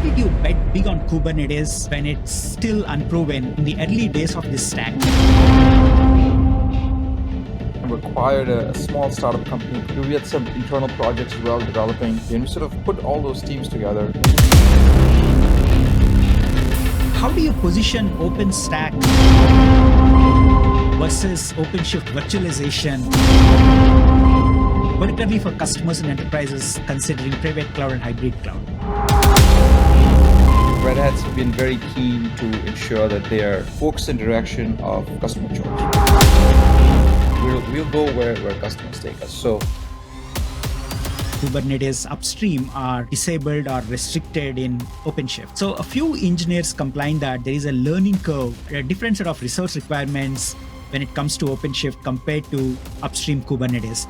did you bet big on Kubernetes when it's still unproven in the early days of this stack? We acquired a small startup company. We had some internal projects as well developing, and we sort of put all those teams together. How do you position OpenStack versus OpenShift virtualization, particularly for customers and enterprises considering private cloud and hybrid cloud? Red Hat's been very keen to ensure that they are focused in the direction of customer choice. We'll go where customers take us. So Kubernetes upstream are disabled or restricted in OpenShift. So a few engineers complain that there is a learning curve, a different set of resource requirements when it comes to OpenShift compared to upstream Kubernetes.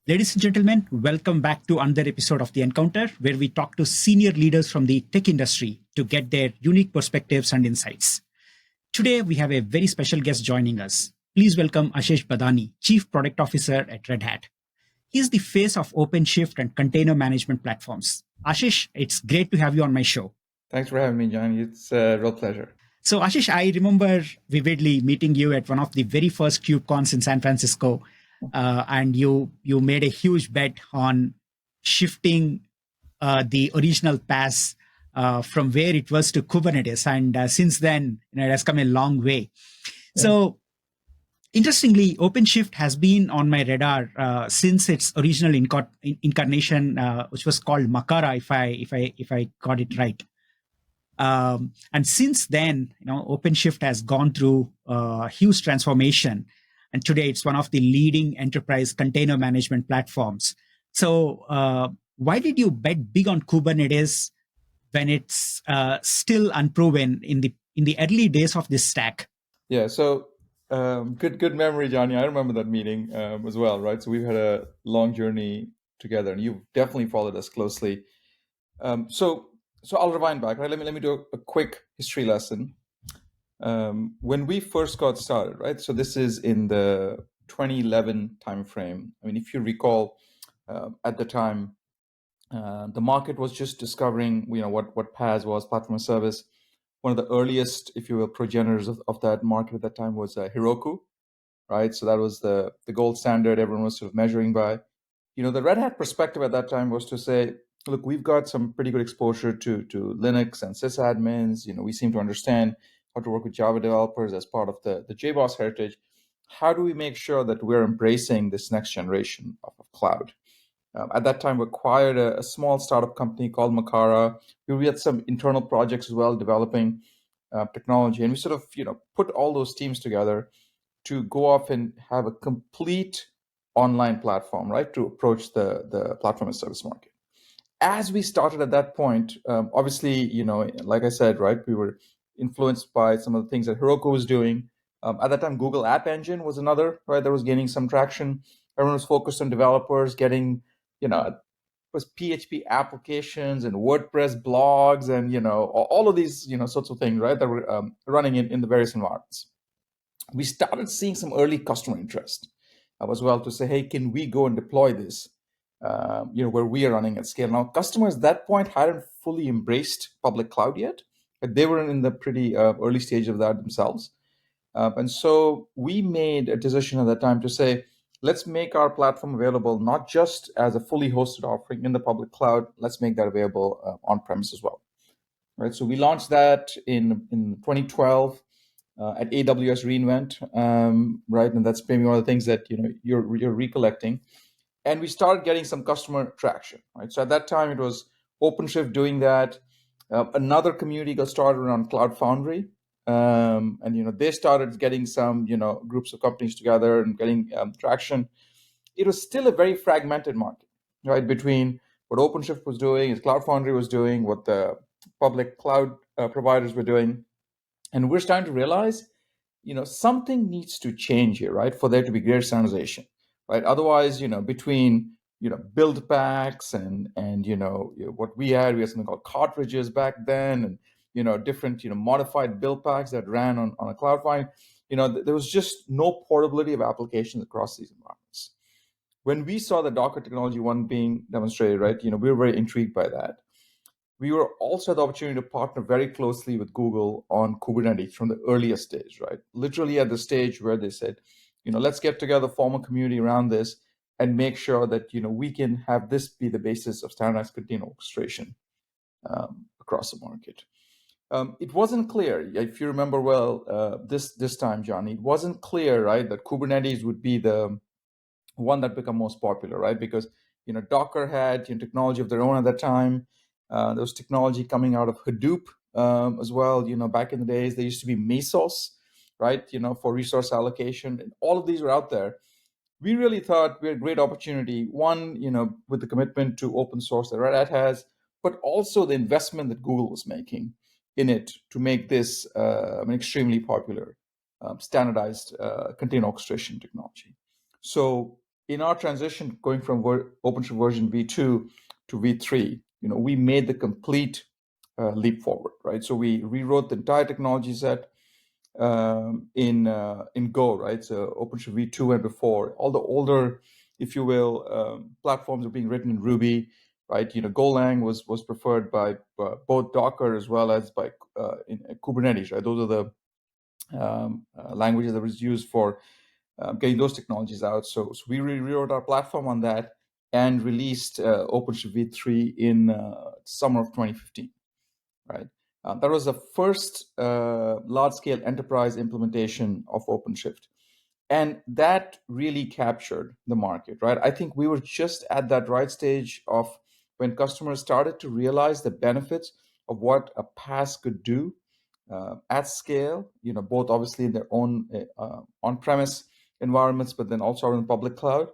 Ladies and gentlemen, welcome back to another episode of The Encounter, where we talk to senior leaders from the tech industry to get their unique perspectives and insights. Today, we have a very special guest joining us. Please welcome Ashesh Badani, Chief Product Officer at Red Hat. He is the face of OpenShift and container management platforms. Ashesh, it's great to have you on my show. Thanks for having me, John. It's a real pleasure. So, Ashesh, I remember vividly meeting you at one of the very first KubeCons in San Francisco. And you made a huge bet on shifting the original PaaS from where it was to Kubernetes, and since then, it has come a long way. Yeah. So, interestingly, OpenShift has been on my radar since its original incarnation, which was called Makara, if I got it right. And since then, OpenShift has gone through a huge transformation. And today it's one of the leading enterprise container management platforms. So why did you bet big on Kubernetes when it's still unproven in the early days of this stack? Yeah, so good memory, Johnny. I remember that meeting as well, right? So we've had a long journey together, and you've definitely followed us closely. So I'll rewind back, right? Let me do a quick history lesson. When we first got started, right? So this is in the 2011 timeframe. I mean, if you recall, at the time, the market was just discovering, what PaaS was, platform as service. One of the earliest, if you will, progenitors of that market at that time was Heroku, right? So that was the gold standard everyone was sort of measuring by. The Red Hat perspective at that time was to say, look, we've got some pretty good exposure to Linux and sysadmins. We seem to understand how to work with Java developers as part of the JBoss heritage. How do we make sure that we're embracing this next generation of cloud? At that time, we acquired a small startup company called Makara. We had some internal projects as well developing technology, and we sort of put all those teams together to go off and have a complete online platform, right, to approach the platform as service market. As we started at that point, obviously, like I said, right, we were influenced by some of the things that Heroku was doing. At that time, Google App Engine was another, right, that was gaining some traction. Everyone was focused on developers getting, was PHP applications and WordPress blogs and, all of these, sorts of things, right, that were running in the various environments. We started seeing some early customer interest as well to say, hey, can we go and deploy this, where we are running at scale? Now, customers at that point hadn't fully embraced public cloud yet. They were in the pretty early stage of that themselves. And so we made a decision at that time to say, let's make our platform available not just as a fully hosted offering in the public cloud, let's make that available on-premise as well. Right. So we launched that in 2012 at AWS reInvent, right? And that's maybe one of the things that you're recollecting. And we started getting some customer traction, right? So at that time, it was OpenShift doing that. Another community got started around Cloud Foundry, and they started getting some groups of companies together and getting traction. It was still a very fragmented market, right? Between what OpenShift was doing, as Cloud Foundry was doing, what the public cloud providers were doing, and we're starting to realize, something needs to change here, right? For there to be greater standardization, right? Otherwise, between build packs and what we had something called cartridges back then, and different modified build packs that ran on a cloud file. There was just no portability of applications across these environments. When we saw the Docker technology one being demonstrated, right, we were very intrigued by that. We were also had the opportunity to partner very closely with Google on Kubernetes from the earliest stage, right? Literally at the stage where they said, let's get together, form a community around this, and make sure that we can have this be the basis of standardized container orchestration across the market. It wasn't clear, if you remember well, this time, Johnny, it wasn't clear, right, that Kubernetes would be the one that become most popular, right? Because Docker had technology of their own at that time. There was technology coming out of Hadoop as well. Back in the days, there used to be Mesos, right? For resource allocation, and all of these were out there. We really thought we had a great opportunity. One, with the commitment to open source that Red Hat has, but also the investment that Google was making in it to make this an extremely popular standardized container orchestration technology. So in our transition going from OpenShift version V2 to V3, we made the complete leap forward, right? So we rewrote the entire technology set in Go, right? So OpenShift V2 and before, all the older, if you will, platforms are being written in Ruby, right? Golang was preferred by both Docker as well as by in Kubernetes, right? Those are the languages that was used for getting those technologies out. So we rewrote our platform on that and released OpenShift V3 in summer of 2015, right? That was the first large-scale enterprise implementation of OpenShift. And that really captured the market, right? I think we were just at that right stage of when customers started to realize the benefits of what a PaaS could do at scale, both obviously in their own on-premise environments, but then also in the public cloud.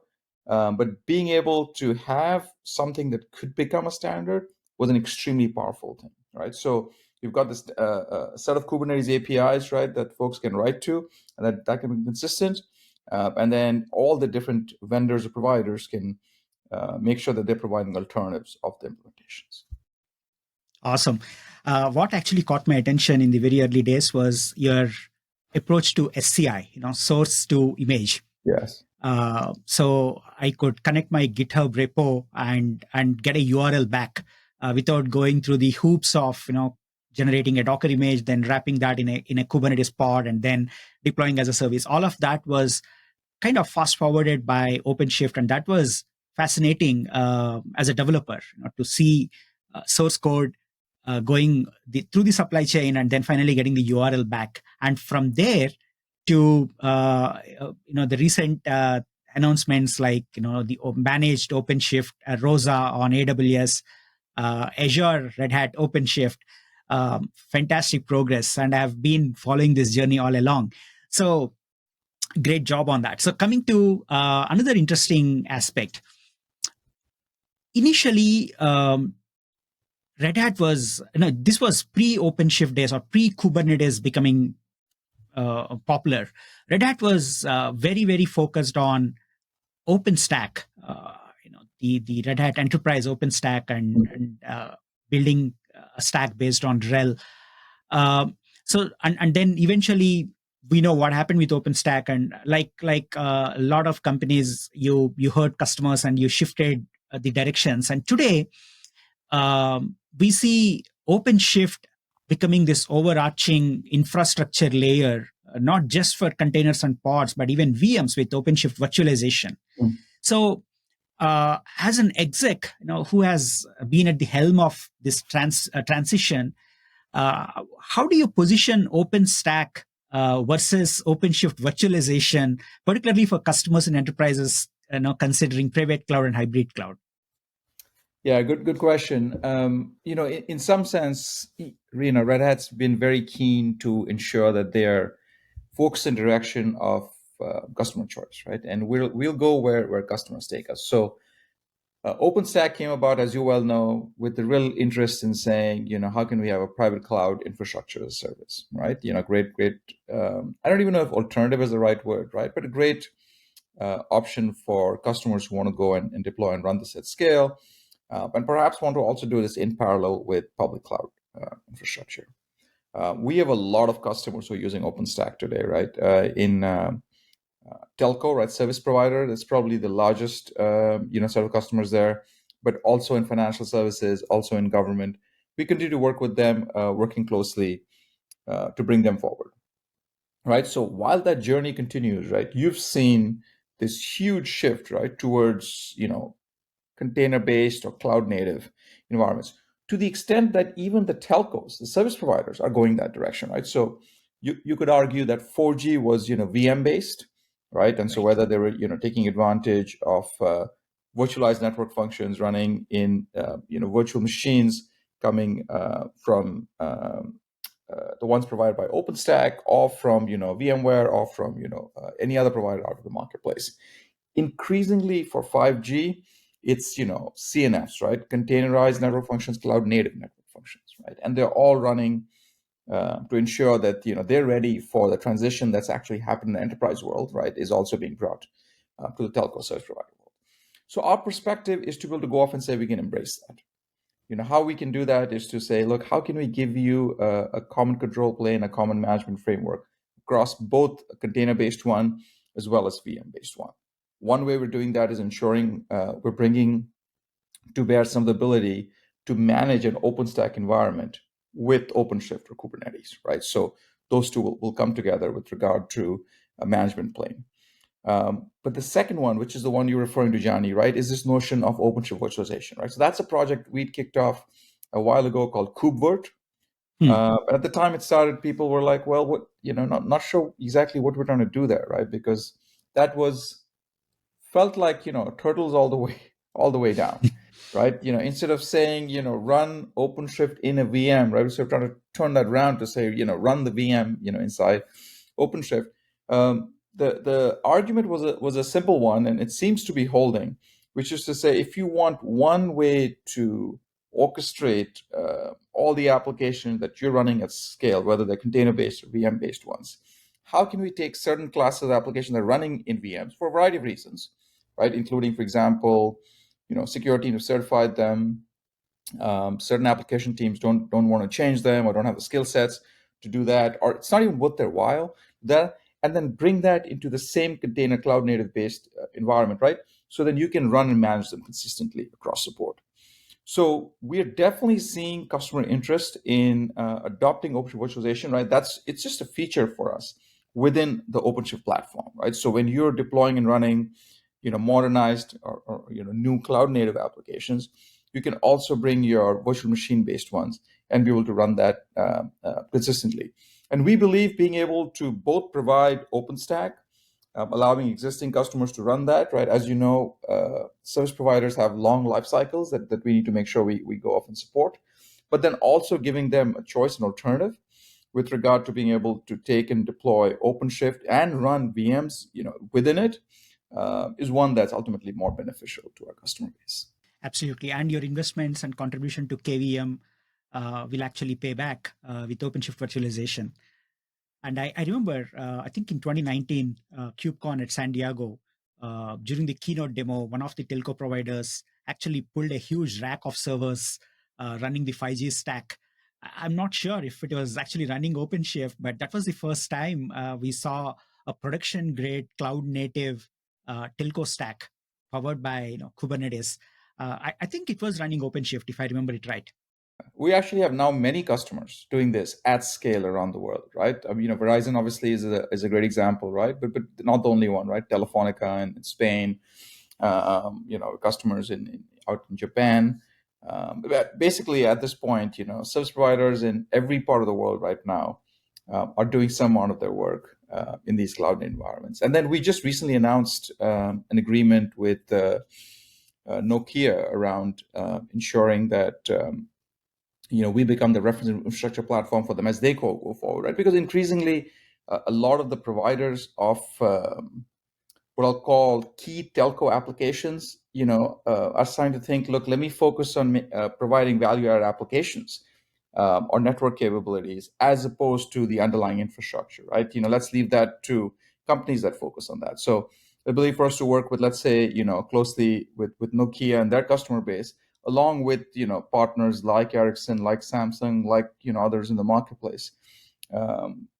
But being able to have something that could become a standard was an extremely powerful thing, right? So you've got this set of Kubernetes APIs, right, that folks can write to, and that can be consistent. And then all the different vendors or providers can make sure that they're providing alternatives of the implementations. Awesome. What actually caught my attention in the very early days was your approach to SCI, source to image. Yes. So I could connect my GitHub repo and get a URL back without going through the hoops of generating a Docker image, then wrapping that in a Kubernetes pod, and then deploying as a service. All of that was kind of fast forwarded by OpenShift, and that was fascinating as a developer to see source code going through the supply chain and then finally getting the URL back, and from there to the recent announcements like the managed OpenShift, Rosa on AWS, Azure, Red Hat, OpenShift. Fantastic progress, and I've been following this journey all along. So great job on that. So coming to another interesting aspect. Initially, Red Hat was, this was pre-OpenShift days or pre-Kubernetes becoming popular. Red Hat was very, very focused on OpenStack, the Red Hat Enterprise OpenStack, and building a stack based on RHEL. So then eventually we know what happened with OpenStack, and like a lot of companies, you heard customers and you shifted the directions. And today we see OpenShift becoming this overarching infrastructure layer, not just for containers and pods, but even VMs with OpenShift virtualization. So as an exec, who has been at the helm of this transition, how do you position OpenStack versus OpenShift virtualization, particularly for customers and enterprises considering private cloud and hybrid cloud? Yeah, good question. In some sense, Red Hat's been very keen to ensure that they're focused in direction of customer choice, right? And we'll go where customers take us. So OpenStack came about, as you well know, with the real interest in saying, how can we have a private cloud infrastructure as a service, right? Great. I don't even know if alternative is the right word, right? But a great option for customers who want to go and deploy and run this at scale, and perhaps want to also do this in parallel with public cloud infrastructure. We have a lot of customers who are using OpenStack today, right? In telco, right, service provider, that's probably the largest, set of customers there, but also in financial services, also in government. We continue to work with them, working closely to bring them forward, right? So while that journey continues, right, you've seen this huge shift, right, towards, container-based or cloud-native environments, to the extent that even the telcos, the service providers, are going that direction, right? So you could argue that 4G was, VM-based, right? And so whether they were, taking advantage of virtualized network functions running in, virtual machines coming from the ones provided by OpenStack, or from VMware, or from any other provider out of the marketplace. Increasingly for 5G, it's CNFs, right? Containerized network functions, cloud native network functions, right? And they're all running to ensure that they're ready for the transition that's actually happened in the enterprise world, right? Is also being brought to the telco service provider world. So our perspective is to be able to go off and say we can embrace that. How we can do that is to say, look, how can we give you a common control plane, a common management framework across both a container-based one as well as VM-based one. One way we're doing that is ensuring we're bringing to bear some of the ability to manage an OpenStack environment with OpenShift or Kubernetes, right? So those two will come together with regard to a management plane. But the second one, which is the one you're referring to, Johnny, right, is this notion of OpenShift virtualization, right? So that's a project we'd kicked off a while ago called KubeVirt. But at the time it started, people were like, well, what, not sure exactly what we're trying to do there, right? Because that felt like, turtles all the way down, right? Instead of saying, run OpenShift in a VM, right? So we're trying to turn that around to say, run the VM, inside OpenShift. The argument was a simple one, and it seems to be holding, which is to say, if you want one way to orchestrate all the applications that you're running at scale, whether they're container-based or VM-based ones, how can we take certain classes of applications that are running in VMs for a variety of reasons, right? Including, for example, security to certify them. Certain application teams don't want to change them or don't have the skill sets to do that, or it's not even worth their while. And then bring that into the same container cloud native based environment, right? So then you can run and manage them consistently across the board. So we're definitely seeing customer interest in adopting OpenShift virtualization, right? It's just a feature for us within the OpenShift platform, right? So when you're deploying and running, modernized or new cloud native applications, you can also bring your virtual machine based ones and be able to run that consistently. And we believe being able to both provide OpenStack, allowing existing customers to run that, right? As you know, service providers have long life cycles that we need to make sure we go off and support, but then also giving them a choice and alternative with regard to being able to take and deploy OpenShift and run VMs, within it, is one that's ultimately more beneficial to our customer base. Absolutely. And your investments and contribution to KVM will actually pay back with OpenShift virtualization. And I remember, I think in 2019, KubeCon at San Diego, during the keynote demo, one of the telco providers actually pulled a huge rack of servers running the 5G stack. I'm not sure if it was actually running OpenShift, but that was the first time we saw a production grade cloud native telco stack powered by Kubernetes. I think it was running OpenShift, if I remember it right. We actually have now many customers doing this at scale around the world, right? I mean, Verizon obviously is a great example, right? But not the only one, right? Telefonica in Spain, customers out in Japan. But basically, at this point, service providers in every part of the world right now are doing some amount of their work in these cloud environments. And then we just recently announced an agreement with Nokia around ensuring that we become the reference infrastructure platform for them as they go forward, right? Because increasingly, a lot of the providers of what I'll call key telco applications, are starting to think, look, let me focus on providing value-added applications or network capabilities as opposed to the underlying infrastructure, right? Let's leave that to companies that focus on that. So ability for us to work with, let's say, closely with Nokia and their customer base, along with, partners like Ericsson, like Samsung, like, others in the marketplace,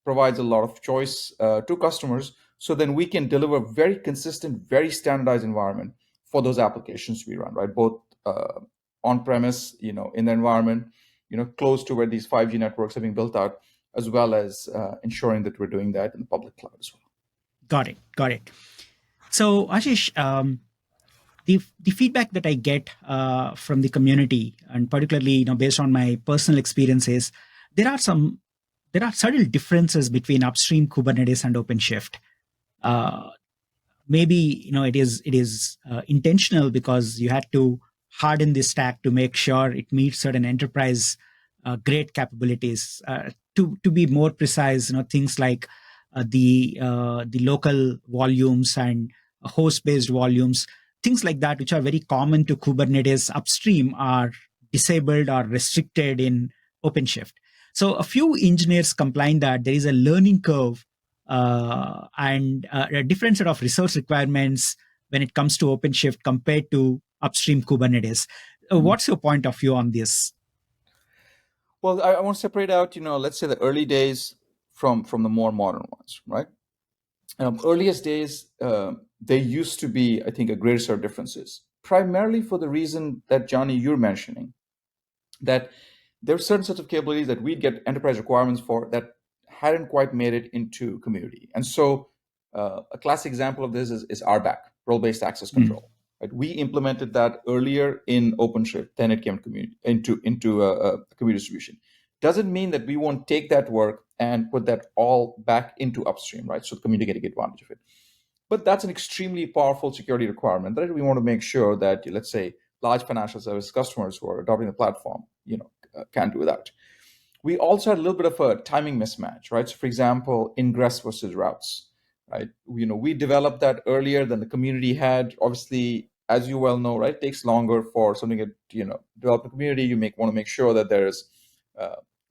provides a lot of choice to customers. So then we can deliver very consistent, very standardized environment for those applications we run, right? Both on-premise, in the environment, close to where these 5G networks are being built out, as well as ensuring that we're doing that in the public cloud as well. Got it. Got it. So, Ashish, the feedback that I get from the community, and particularly based on my personal experiences, there are subtle differences between upstream Kubernetes and OpenShift. Maybe it is intentional because you had to harden the stack to make sure it meets certain enterprise grade capabilities. To be more precise, things like the local volumes and host based volumes, things like that, which are very common to Kubernetes upstream, are disabled or restricted in OpenShift. So a few engineers complain that there is a learning curve and a different set of resource requirements when it comes to OpenShift compared to upstream Kubernetes. What's your point of view on this? Well, I want to separate out, let's say the early days from the more modern ones, right? Earliest days, there used to be, I think, a greater set of differences, primarily for the reason that, Johnny, you're mentioning, that there are certain sets of capabilities that we'd get enterprise requirements for that hadn't quite made it into community. And so a classic example of this is RBAC, role-based access control. Right? We implemented that earlier in OpenShift than it came to community, into a community distribution. Doesn't mean that we won't take that work and put that all back into upstream, right? So the community can take advantage of it. But that's an extremely powerful security requirement that we want to make sure that, let's say, large financial service customers who are adopting the platform, can do without. We also had a little bit of a timing mismatch, right? So, for example, ingress versus routes, right? We developed that earlier than the community had. Obviously, as you well know, right, it takes longer for something to develop a community. You want to make sure that there's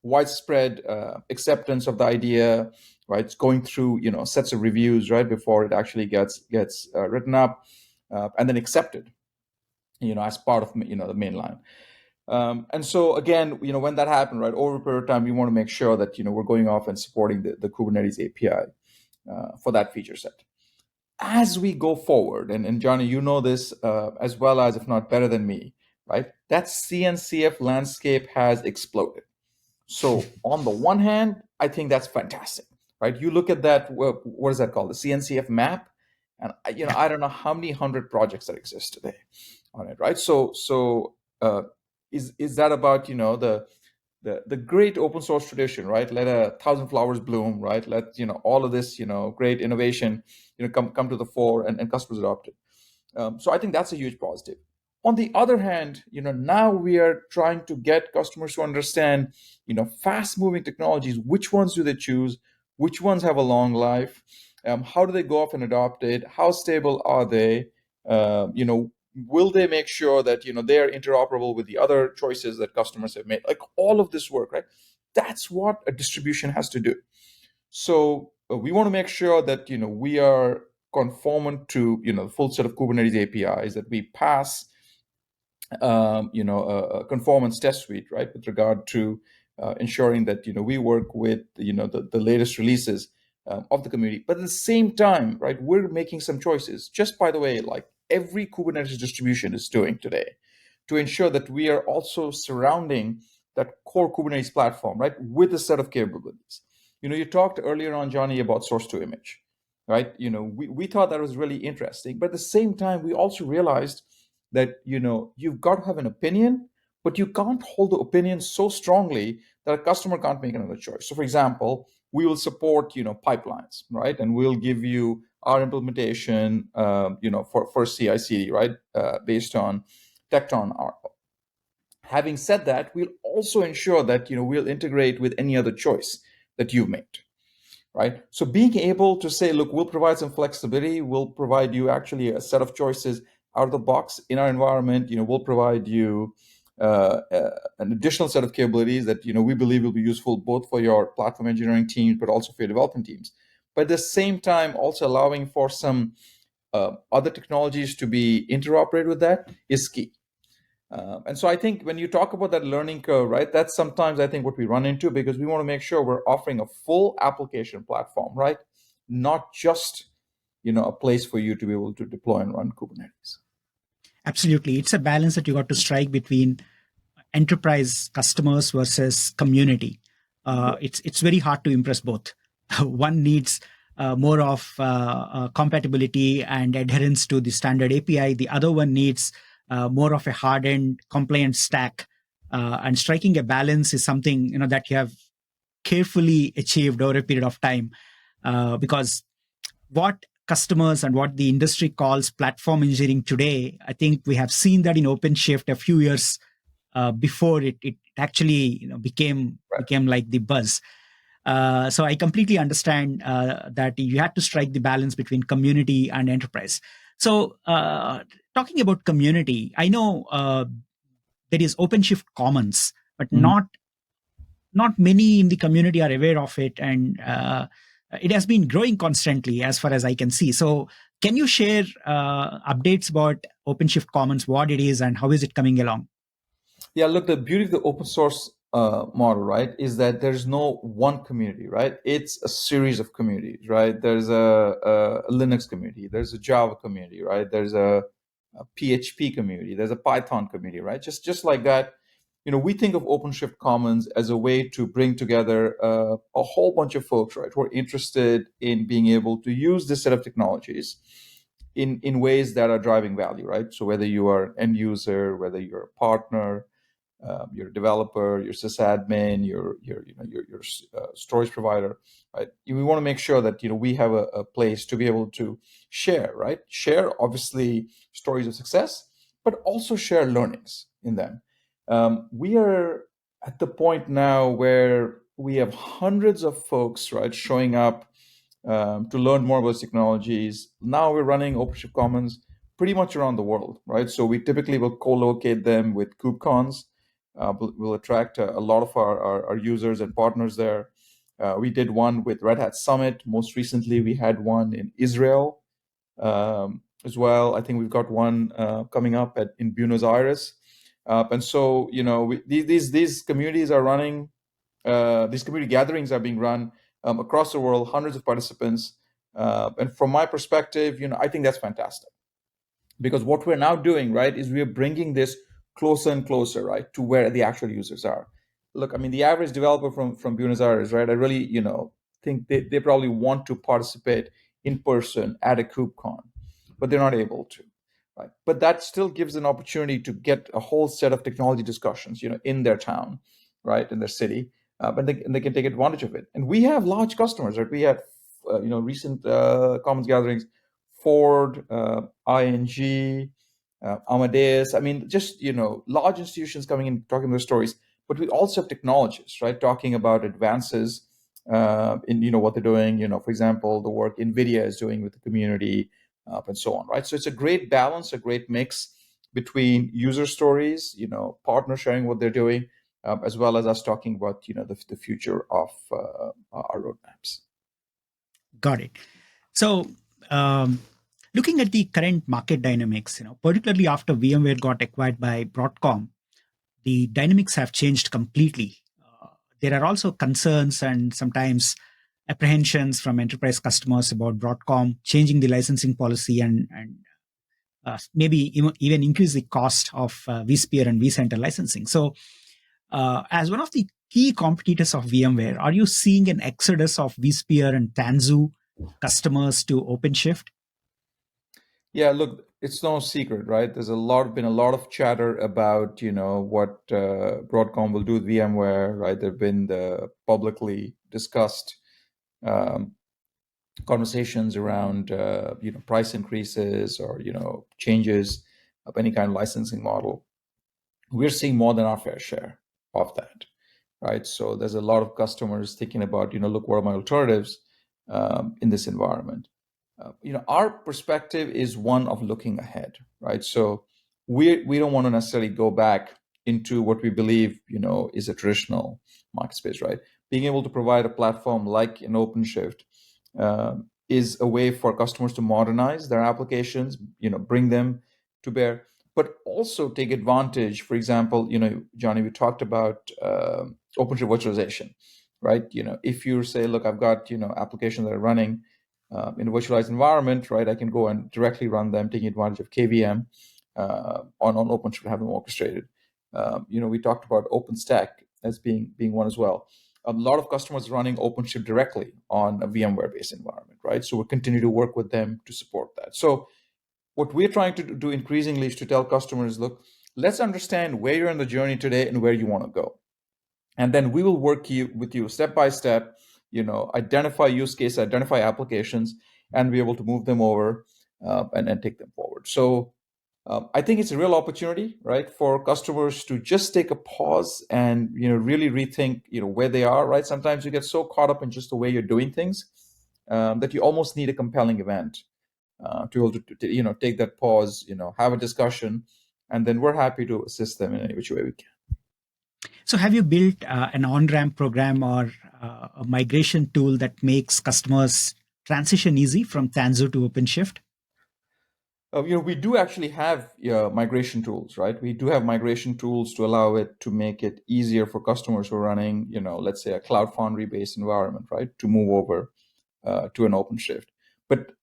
widespread acceptance of the idea, right? It's going through sets of reviews, right, before it actually gets written up and then accepted, as part of the main line. And so again, when that happened, right, over a period of time, we want to make sure that we're going off and supporting the Kubernetes API for that feature set. As we go forward, and Johnny, you know this as well as, if not better than me, right? That CNCF landscape has exploded. So on the one hand, I think that's fantastic, right? You look at that, what is that called? The CNCF map, and I don't know how many 100 projects that exist today on it, right? So is that about the great open source tradition, right? Let 1,000 flowers bloom, right? Let all of this great innovation come to the fore and customers adopt it. So I think that's a huge positive. On the other hand, now we are trying to get customers to understand, fast moving technologies. Which ones do they choose? Which ones have a long life? How do they go off and adopt it? How stable are they? Will they make sure that they are interoperable with the other choices that customers have made? Like all of this work, right? That's what a distribution has to do. So we want to make sure that we are conformant to the full set of Kubernetes APIs, that we pass a conformance test suite, right, with regard to ensuring that we work with the latest releases of the community. But at the same time, right, we're making some choices. Just by the way, like every Kubernetes distribution is doing today, to ensure that we are also surrounding that core Kubernetes platform, right, with a set of capabilities. You talked earlier on, Johnny, about source to image, right? We thought that was really interesting, but at the same time, we also realized that you've got to have an opinion, but you can't hold the opinion so strongly that a customer can't make another choice. So, for example, we will support pipelines, right, and we'll give you our implementation, for CI/CD, right, based on Tecton. Having said that, we'll also ensure that we'll integrate with any other choice that you've made. Right. So being able to say, look, we'll provide some flexibility. We'll provide you actually a set of choices out of the box in our environment. We'll provide you an additional set of capabilities that we believe will be useful both for your platform engineering teams, but also for your development teams. But at the same time, also allowing for some other technologies to be interoperated with that is key. And so I think when you talk about that learning curve, right, that's sometimes I think what we run into, because we want to make sure we're offering a full application platform, right? Not just, a place for you to be able to deploy and run Kubernetes. Absolutely. It's a balance that you got to strike between enterprise customers versus community. It's very hard to impress both. One needs more of compatibility and adherence to the standard API. The other one needs more of a hardened compliant stack. And striking a balance is something that you have carefully achieved over a period of time. Because what customers and what the industry calls platform engineering today, I think we have seen that in OpenShift a few years before it actually became like the buzz. So I completely understand that you had to strike the balance between community and enterprise. So talking about community, I know there is OpenShift Commons, but Mhm. not many in the community are aware of it, and it has been growing constantly as far as I can see. So can you share updates about OpenShift Commons, what it is and how is it coming along? Yeah, look, the beauty of the open source model, right, is that there's no one community, right? It's a series of communities, right? There's a Linux community, there's a Java community, right? There's a PHP community, there's a Python community, right? Just like that. We think of OpenShift Commons as a way to bring together a whole bunch of folks, right, who are interested in being able to use this set of technologies in ways that are driving value, right? So whether you are an end user, whether you're a partner, you're a developer, you're sysadmin, you're storage provider, right? We want to make sure that we have a place to be able to share, right? Share obviously stories of success, but also share learnings in them. We are at the point now where we have hundreds of folks, right, showing up to learn more about technologies. Now we're running OpenShift Commons pretty much around the world, right? So we typically will co-locate them with KubeCons. We'll attract a lot of our users and partners there. We did one with Red Hat Summit. Most recently, we had one in Israel as well. I think we've got one coming up in Buenos Aires. And so, these communities are running, these community gatherings are being run across the world, hundreds of participants. And from my perspective, I think that's fantastic, because what we're now doing, right, is we're bringing this closer and closer, right, to where the actual users are. Look, I mean, the average developer from Buenos Aires, right, I really, think they probably want to participate in person at a KubeCon, but they're not able to, right? But that still gives an opportunity to get a whole set of technology discussions, in their town, right, in their city, and they can take advantage of it. And we have large customers, right? We had, recent Commons gatherings, Ford, ING, Amadeus. I mean, just large institutions coming in talking their stories. But we also have technologists, right, talking about advances in what they're doing. For example, the work NVIDIA is doing with the community, and so on, right? So it's a great balance, a great mix between user stories, partner sharing what they're doing, as well as us talking about the future of our roadmaps. Got it. So, um, looking at the current market dynamics, particularly after VMware got acquired by Broadcom, the dynamics have changed completely. There are also concerns and sometimes apprehensions from enterprise customers about Broadcom changing the licensing policy and maybe even increase the cost of vSphere and vCenter licensing. So, as one of the key competitors of VMware, are you seeing an exodus of vSphere and Tanzu customers to OpenShift? Yeah, look, it's no secret, right? There's been a lot of chatter about, what Broadcom will do with VMware, right? There've been the publicly discussed um, conversations around, price increases or, changes of any kind of licensing model. We're seeing more than our fair share of that, right? So there's a lot of customers thinking about, look, what are my alternatives in this environment? Our perspective is one of looking ahead, right? So we don't want to necessarily go back into what we believe, is a traditional market space, right? Being able to provide a platform like an OpenShift is a way for customers to modernize their applications, bring them to bear, but also take advantage. For example, Johnny, we talked about OpenShift virtualization, right? If you say, look, I've got applications that are running in a virtualized environment, right? I can go and directly run them, taking advantage of KVM on OpenShift, have them orchestrated. We talked about OpenStack as being one as well. A lot of customers running OpenShift directly on a VMware-based environment, right? So we'll continue to work with them to support that. So what we're trying to do increasingly is to tell customers, look, let's understand where you're in the journey today and where you want to go. And then we will work with you step by step, identify use case, identify applications, and be able to move them over and take them forward. So I think it's a real opportunity, right, for customers to just take a pause and really rethink where they are, right? Sometimes you get so caught up in just the way you're doing things that you almost need a compelling event to be able to take that pause, have a discussion, and then we're happy to assist them in any which way we can. So have you built an on-ramp program or a migration tool that makes customers transition easy from Tanzu to OpenShift? We do actually have migration tools, right? We do have migration tools to allow it to make it easier for customers who are running, let's say a Cloud Foundry-based environment, right, to move over to an OpenShift. But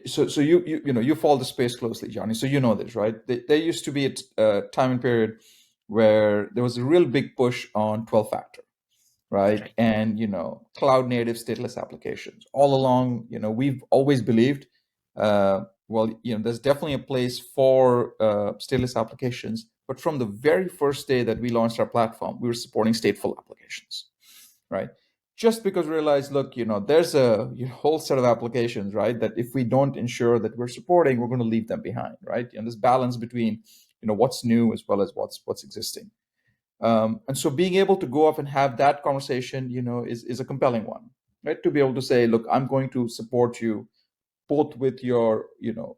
so you follow the space closely, Johnny. So you know this, right? There used to be a time and period where there was a real big push on 12-factor, right? And cloud native stateless applications. All along, we've always believed, there's definitely a place for stateless applications. But from the very first day that we launched our platform, we were supporting stateful applications, right? Just because we realized, look, there's a whole set of applications, right, that if we don't ensure that we're supporting, we're going to leave them behind, right? And this balance between, what's new as well as what's existing. And so being able to go off and have that conversation, is a compelling one, right? To be able to say, look, I'm going to support you both with your,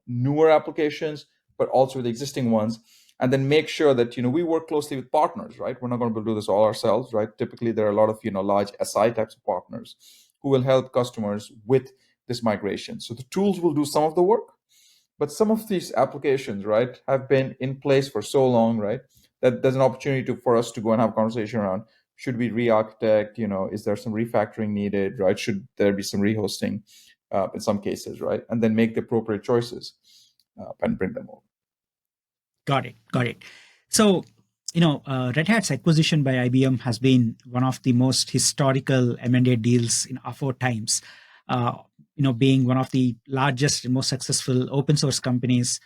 newer applications, but also with existing ones. And then make sure that, we work closely with partners, right? We're not going to do this all ourselves, right? Typically, there are a lot of, large SI types of partners who will help customers with this migration. So the tools will do some of the work, but some of these applications, right, have been in place for so long, right, that there's an opportunity for us to go and have a conversation around, should we re-architect, is there some refactoring needed, right? Should there be some rehosting in some cases, right? And then make the appropriate choices and bring them over. Got it. So, Red Hat's acquisition by IBM has been one of the most historical M&A deals of our times. Being one of the largest and most successful open source companies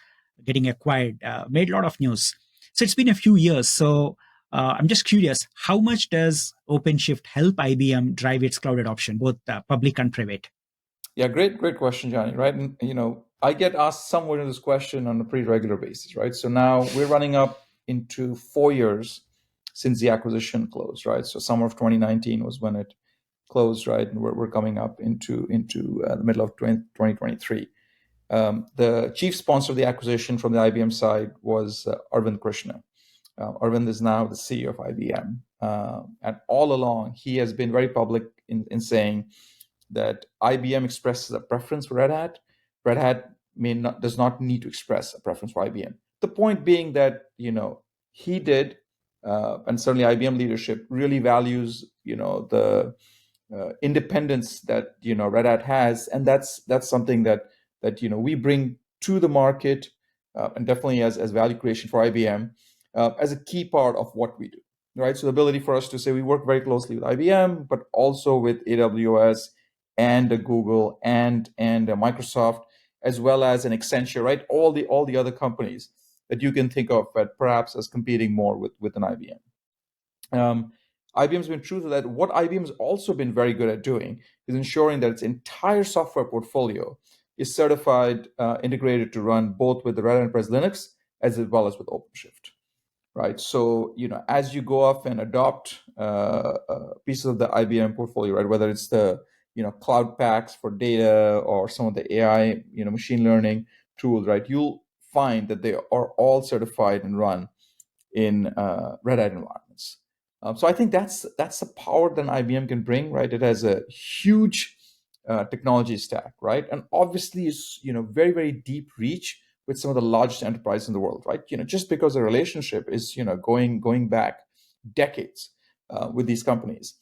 getting acquired, made a lot of news. So it's been a few years. So I'm just curious, how much does OpenShift help IBM drive its cloud adoption, both public and private? Yeah, great question, Johnny. Right, and I get asked somewhat of this question on a pretty regular basis, right? So now we're running up into 4 years since the acquisition closed, right? So summer of 2019 was when it closed, right? And we're coming up into the middle of 2023. The chief sponsor of the acquisition from the IBM side was Arvind Krishna. Arvind is now the CEO of IBM, and all along he has been very public in saying that IBM expresses a preference for Red Hat. Red Hat does not need to express a preference for IBM. The point being that he did, and certainly IBM leadership really values the independence that Red Hat has, and that's something that we bring to the market, and definitely as value creation for IBM as a key part of what we do. Right, so the ability for us to say we work very closely with IBM, but also with AWS and Google and Microsoft, as well as an Accenture, right? All the other companies that you can think of that perhaps as competing more with an IBM. IBM's been true to that. What IBM's also been very good at doing is ensuring that its entire software portfolio is certified, integrated to run both with the Red Hat Enterprise Linux as well as with OpenShift. Right, so as you go off and adopt pieces of the IBM portfolio, right, whether it's the cloud packs for data or some of the AI machine learning tools, right, you'll find that they are all certified and run in Red Hat environments. So I think that's the power that IBM can bring, right? It has a huge technology stack, right? And obviously, is very very deep reach with some of the largest enterprises in the world, right? Just because the relationship is going back decades with these companies.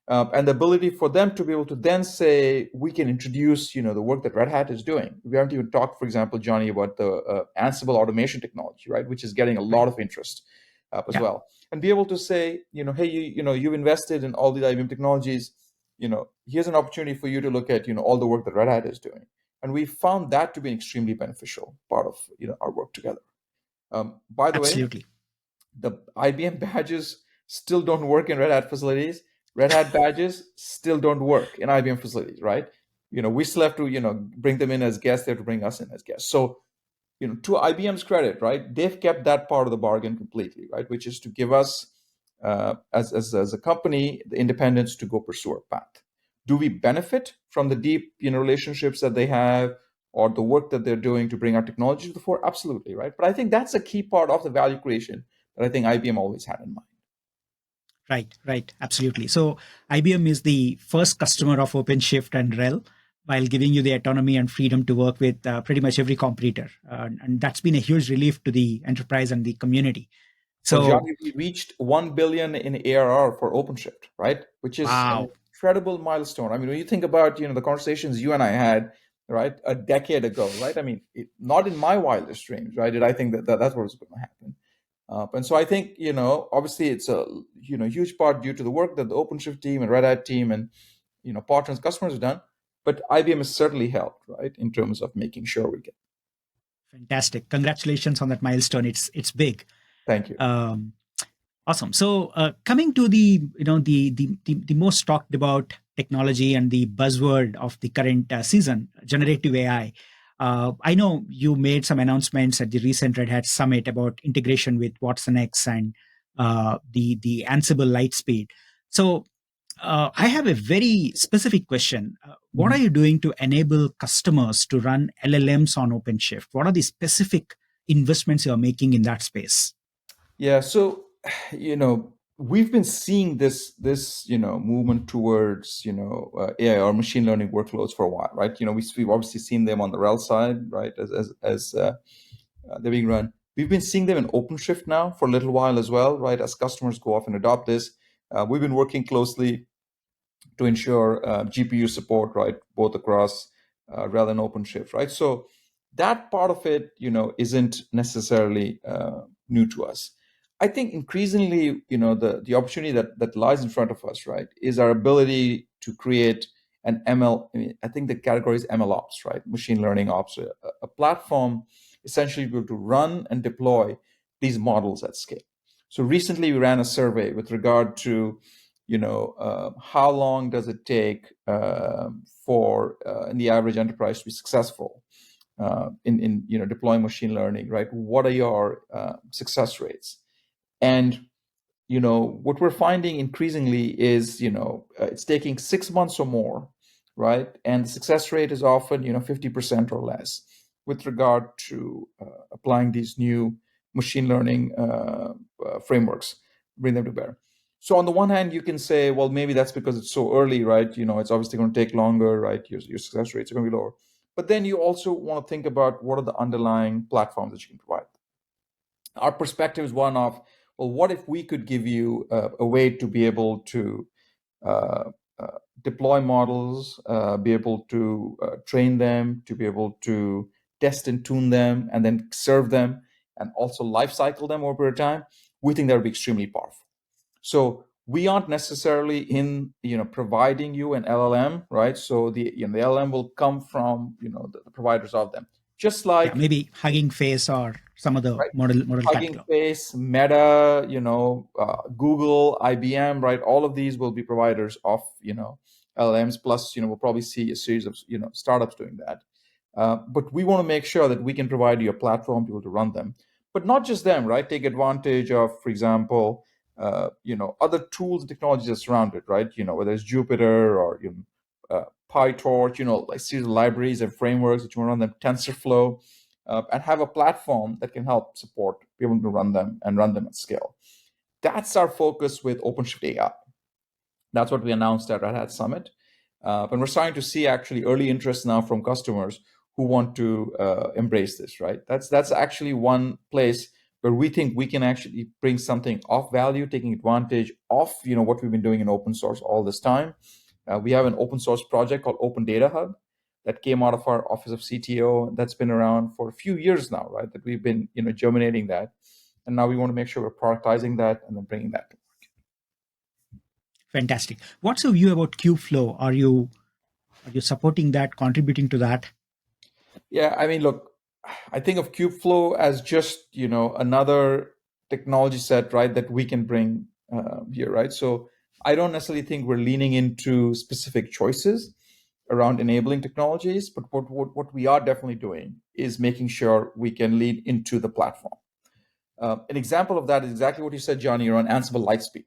And the ability for them to be able to then say, we can introduce, the work that Red Hat is doing. We haven't even talked, for example, Johnny, about the Ansible automation technology, right, which is getting a lot of interest as Yeah, well. And be able to say, hey, you've invested in all these IBM technologies. Here's an opportunity for you to look at, all the work that Red Hat is doing. And we found that to be an extremely beneficial part of, our work together. By the way, absolutely. the IBM badges still don't work in Red Hat facilities. Red Hat badges still don't work in IBM facilities, right? We still have to, bring them in as guests. They have to bring us in as guests. So, to IBM's credit, right, they've kept that part of the bargain completely, right, which is to give us, as a company, the independence to go pursue our path. Do we benefit from the deep, relationships that they have, or the work that they're doing to bring our technology to the fore? Absolutely, right. But I think that's a key part of the value creation that I think IBM always had in mind. Right, absolutely. So IBM is the first customer of OpenShift and RHEL, while giving you the autonomy and freedom to work with pretty much every competitor. And that's been a huge relief to the enterprise and the community. Well, So, Johnny, we reached 1 billion in ARR for OpenShift, right? Which is an wow, incredible milestone. I mean, when you think about, the conversations you and I had, right, a decade ago, right? I mean, not in my wildest dreams, right? Did I think that that's what was going to happen? And so I think, obviously it's a, huge part due to the work that the OpenShift team and Red Hat team and, partners, customers have done. But IBM has certainly helped, right, in terms of making sure we get. fantastic! Congratulations on that milestone. It's big. Thank you. Um, Awesome. So, coming to the most talked about technology and the buzzword of the current season, generative AI. I know you made some announcements at the recent Red Hat Summit about integration with watsonx and the Ansible Lightspeed. So, I have a very specific question. What are Mhm. you doing to enable customers to run LLMs on OpenShift? What are the specific investments you are making in that space? Yeah, so we've been seeing this movement towards AI or machine learning workloads for a while, right? We've obviously seen them on the RHEL side, right, as they're being run. We've been seeing them in OpenShift now for a little while as well, right? As customers go off and adopt this, we've been working closely to ensure GPU support, right, both across RHEL and OpenShift, right? So that part of it, isn't necessarily new to us. I think increasingly, the opportunity that lies in front of us, right, is our ability to create an ML. I think the category is ML ops, right, machine learning ops, a platform essentially to be able to run and deploy these models at scale. So recently, we ran a survey with regard to how long does it take for in the average enterprise to be successful in deploying machine learning, right? What are your success rates? And what we're finding increasingly is it's taking 6 months or more, right? And the success rate is often 50% or less with regard to applying these new machine learning frameworks, bring them to bear. So on the one hand, you can say, well, maybe that's because it's so early, right? It's obviously going to take longer, right? Your success rates are going to be lower. But then you also want to think about what are the underlying platforms that you can provide. Our perspective is one of, well, what if we could give you a way to be able to uh, deploy models, be able to train them, to be able to test and tune them, and then serve them, and also life cycle them over a time? We think that would be extremely powerful. So we aren't necessarily in providing you an LLM, right? So the LLM will come from the providers of them, just Yeah, like maybe Hugging Face or some other right? model Hugging catalog. Face, Meta, Google, IBM, right? All of these will be providers of LLMs. Plus, we'll probably see a series of startups doing that. But we want to make sure that we can provide you a platform people to run them. But not just them, right? Take advantage of, for example, other tools and technologies that surround it, right? Whether it's Jupyter or PyTorch, like series of libraries and frameworks that you want to run them, TensorFlow, and have a platform that can help support be able to run them and run them at scale. That's our focus with OpenShift AI. That's what we announced at Red Hat Summit. And we're starting to see actually early interest now from customers who want to embrace this, right? That's actually one place where we think we can actually bring something of value, taking advantage of what we've been doing in open source all this time. We have an open source project called Open Data Hub that came out of our Office of CTO. That's been around for a few years now, right? That we've been germinating that, and now we want to make sure we're productizing that and then bringing that to. Fantastic. What's your view about Kubeflow? Are you supporting that, contributing to that? Yeah, I mean, look, I think of Kubeflow as just another technology set, right, that we can bring here, right? So I don't necessarily think we're leaning into specific choices around enabling technologies, but what we are definitely doing is making sure we can lean into the platform. An example of that is exactly what you said, Johnny, around Ansible Lightspeed.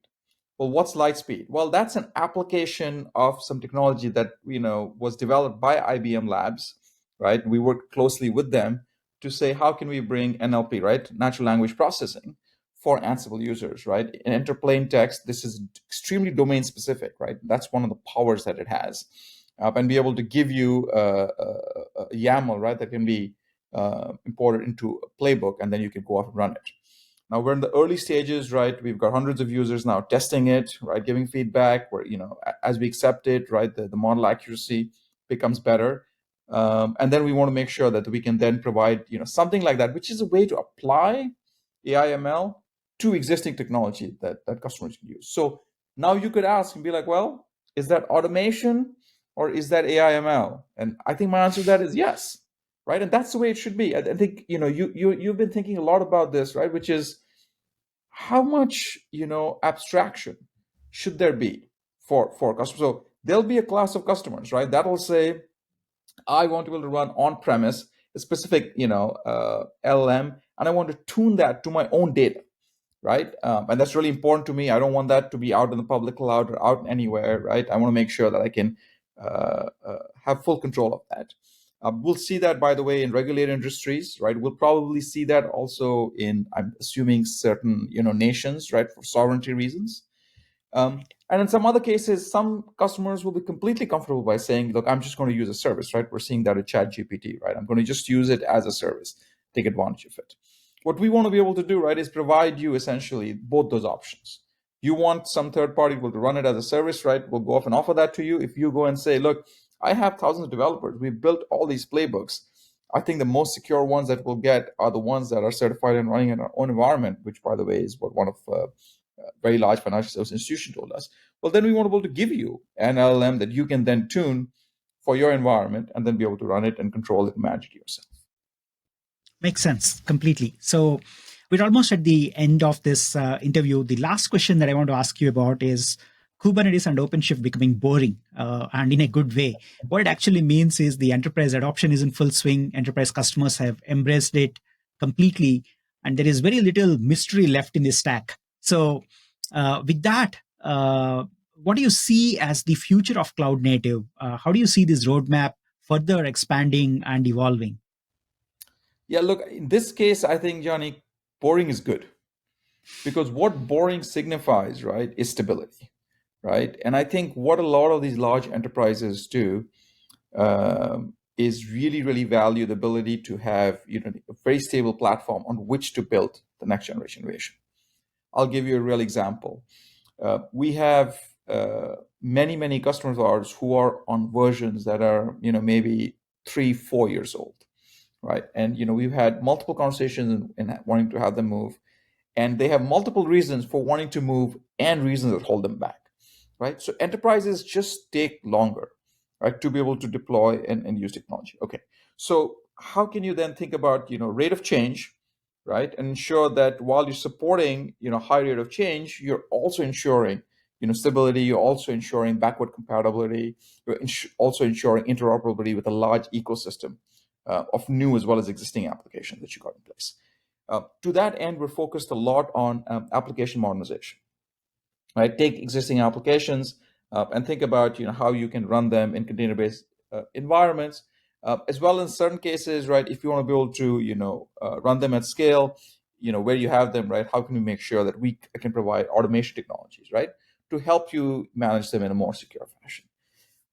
Well, what's Lightspeed? Well, that's an application of some technology that was developed by IBM Labs, right? We worked closely with them to say how can we bring NLP, right, natural language processing, for Ansible users, right? In enter plain text, this is extremely domain specific, right? That's one of the powers that it has, and be able to give you a YAML, right, that can be imported into a playbook, and then you can go off and run it. Now we're in the early stages, right? We've got hundreds of users now testing it, right? Giving feedback. Where as we accept it, right, the model accuracy becomes better, and then we want to make sure that we can then provide something like that, which is a way to apply AI/ML to existing technology that customers can use. So now you could ask and be like, well, is that automation or is that AI/ML? And I think my answer to that is yes, right? And that's the way it should be. I think you've been thinking a lot about this, right? Which is how much abstraction should there be for customers? So there'll be a class of customers, right? That'll say, I want to be able to run on premise a specific LLM, and I want to tune that to my own data, right? And that's really important to me. I don't want that to be out in the public cloud or out anywhere, right? I want to make sure that I can have full control of that. We'll see that, by the way, in regulated industries, right? We'll probably see that also in, I'm assuming, certain nations, right, for sovereignty reasons. And in some other cases, some customers will be completely comfortable by saying, look, I'm just going to use a service, right? We're seeing that at ChatGPT, right? I'm going to just use it as a service, take advantage of it. What we want to be able to do, right, is provide you essentially both those options. You want some third party will to run it as a service, right? We'll go off and offer that to you. If you go and say, look, I have thousands of developers, we've built all these playbooks. I think the most secure ones that we'll get are the ones that are certified and running in our own environment, which, by the way, is what one of very large financial service institution told us. Well, then we want to be able to give you an LLM that you can then tune for your environment and then be able to run it and control it and manage it yourself. Makes sense completely. So we're almost at the end of this interview. The last question that I want to ask you about is Kubernetes and OpenShift becoming boring, and in a good way. What it actually means is the enterprise adoption is in full swing. Enterprise customers have embraced it completely, and there is very little mystery left in the stack. So with that, what do you see as the future of cloud native? How do you see this roadmap further expanding and evolving? Yeah, look, in this case, I think, Johnny, boring is good, because what boring signifies, right, is stability, right? And I think what a lot of these large enterprises do is really, really value the ability to have a very stable platform on which to build the next generation innovation. I'll give you a real example. We have many customers of ours who are on versions that are maybe 3-4 years old, right? And we've had multiple conversations in wanting to have them move, and they have multiple reasons for wanting to move and reasons that hold them back, right? So enterprises just take longer, right, to be able to deploy and use technology. Okay, so how can you then think about rate of change, right, and ensure that while you're supporting high rate of change, you're also ensuring stability, you're also ensuring backward compatibility, you're also ensuring interoperability with a large ecosystem of new as well as existing applications that you got in place. To that end, we're focused a lot on application modernization, right? Take existing applications and think about how you can run them in container-based environments, as well in certain cases, right? If you want to be able to run them at scale, where you have them, right? How can we make sure that we can provide automation technologies, right, to help you manage them in a more secure fashion?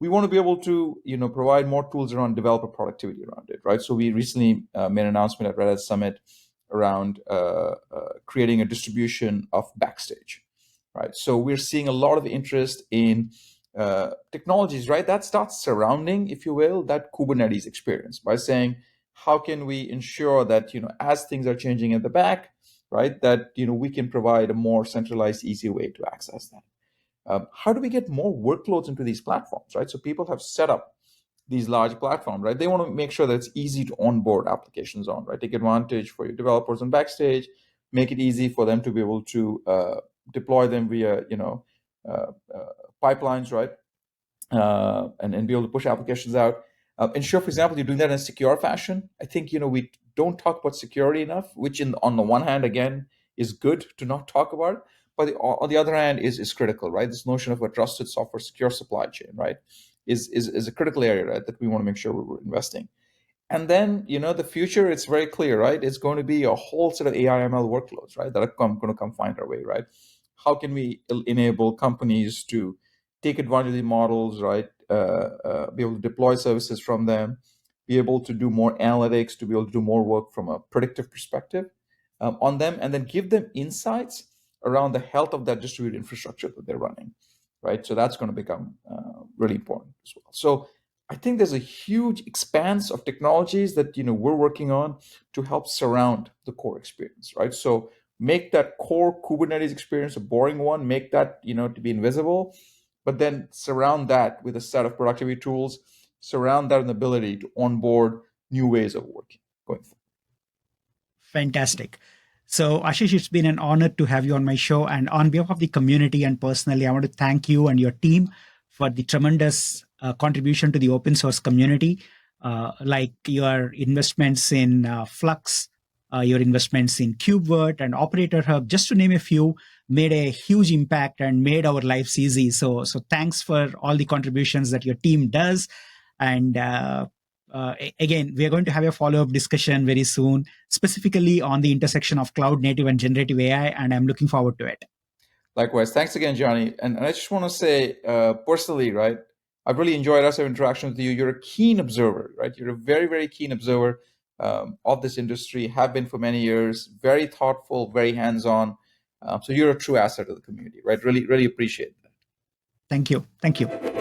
we want to be able to, provide more tools around developer productivity around it, right? So we recently made an announcement at Red Hat Summit around creating a distribution of Backstage, right? So we're seeing a lot of interest in technologies, right? That starts surrounding, if you will, that Kubernetes experience by saying, how can we ensure that, as things are changing at the back, right, that, we can provide a more centralized, easy way to access that. How do we get more workloads into these platforms, right? So people have set up these large platforms, right? They want to make sure that it's easy to onboard applications on, right? Take advantage for your developers on Backstage, make it easy for them to be able to deploy them via, pipelines, right? And be able to push applications out. Ensure, for example, you're doing that in a secure fashion. I think we don't talk about security enough, which on the one hand, again, is good to not talk about, but on the other hand is critical, right? This notion of a trusted software secure supply chain, right, is a critical area, right, that we want to make sure we're investing. And then, the future, it's very clear, right? It's going to be a whole set of AI ML workloads, right, that are going to come find our way, right? How can we enable companies to take advantage of the models, right? Be able to deploy services from them, be able to do more analytics, to be able to do more work from a predictive perspective on them, and then give them insights around the health of that distributed infrastructure that they're running, right? So that's going to become really important as well. So I think there's a huge expanse of technologies that we're working on to help surround the core experience, right? So make that core Kubernetes experience a boring one, make that to be invisible, but then surround that with a set of productivity tools, surround that with an ability to onboard new ways of working going forward. Fantastic. So, Ashish, it's been an honor to have you on my show. And on behalf of the community and personally, I want to thank you and your team for the tremendous contribution to the open source community, like your investments in Flux, your investments in KubeVirt and Operator Hub, just to name a few, made a huge impact and made our lives easy. So thanks for all the contributions that your team does. And again, we are going to have a follow-up discussion very soon, specifically on the intersection of cloud native and generative AI, and I'm looking forward to it. Likewise. Thanks again, Johnny. And I just want to say personally, right, I've really enjoyed our interaction with you. You're a keen observer, right? You're a very, very keen observer of this industry, have been for many years, very thoughtful, very hands-on. So you're a true asset of the community, right? Really, really appreciate that. Thank you. Thank you.